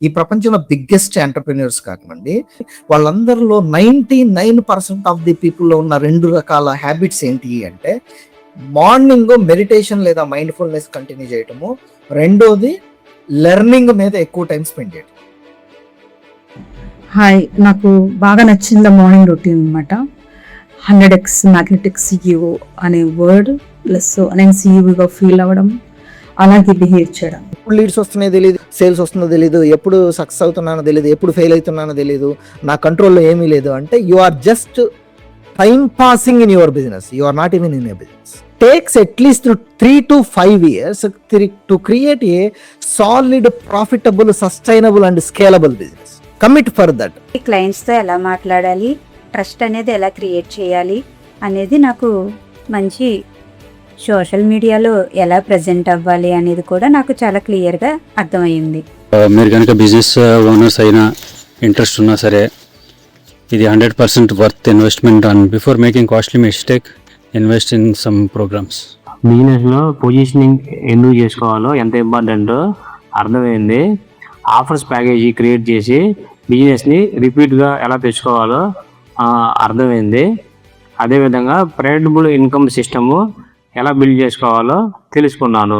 ఈ ప్రపంచంలో biggest entrepreneurs కాకండి, వాళ్ళందరిలో 99% ఆఫ్ ది పీపుల్‌లో ఉన్న 2 రకాల హ్యాబిట్స్ ఏంటి అంటే, మార్నింగ్ మెడిటేషన్ లేదా మైండ్‌ఫుల్‌నెస్ కంటిన్యూ చేయటము. రెండోది లెర్నింగ్ మీద ఎక్కువ టైం స్పెండ్ చేయడం. హాయ్, నాకు బాగా నచ్చింది మార్నింగ్ రొటీన్ అనమాట. 100x మ్యాగ్నెటిక్ సీఈఓ అనే వర్డ్ ప్లస్ నేను సీఈఓగా ఫీల్ అవ్వడం, అలాగే బిహేవ్ చేయడం. ఎప్పుడు లీడ్స్ వస్తున్నాయో తెలీదు, సేల్స్ వస్తుందో తెలీదు, ఎప్పుడు సక్సెస్ అవుతున్నానో తెలీదు, ఎప్పుడు ఫెయిల్ అవుతున్నానో తెలీదు, నా కంట్రోల్‌లో ఏమీ లేదు అంటే you are just time passing in your business. You are not even in a business. Takes at least 3 to 5 years to create a solid, profitable, sustainable and scalable business. Commit for that. క్లయింట్స్తో ఎలా మాట్లాడాలి, trust అనేది ఎలా create చేయాలి అనేది నాకు మంచి social మీడియాలో ఎలా ప్రజెంట్ అవ్వాలి అనేది కూడా నాకు చాలా క్లియర్గా అర్థమైంది. మీరు కనుక బిజినెస్ ఓనర్స్ అయినా ఇంట్రెస్ట్ ఉన్నా సరే, ఇది 100% worth investment. And before making costly mistake, invest in some programmes. బిజినెస్లో పొజిషనింగ్ ఎందుకు చేసుకోవాలో, ఎంత ఇంపార్టెంటో అర్థమైంది. ఆఫర్స్ ప్యాకేజీ క్రియేట్ చేసి బిజినెస్ని రిపీట్గా ఎలా తెచ్చుకోవాలో అర్థమైంది. అదేవిధంగా ప్రెడిక్టబుల్ ఇన్కమ్ సిస్టము ఎలా బిల్డ్ చేసుకోవాలో తెలుసుకున్నాను.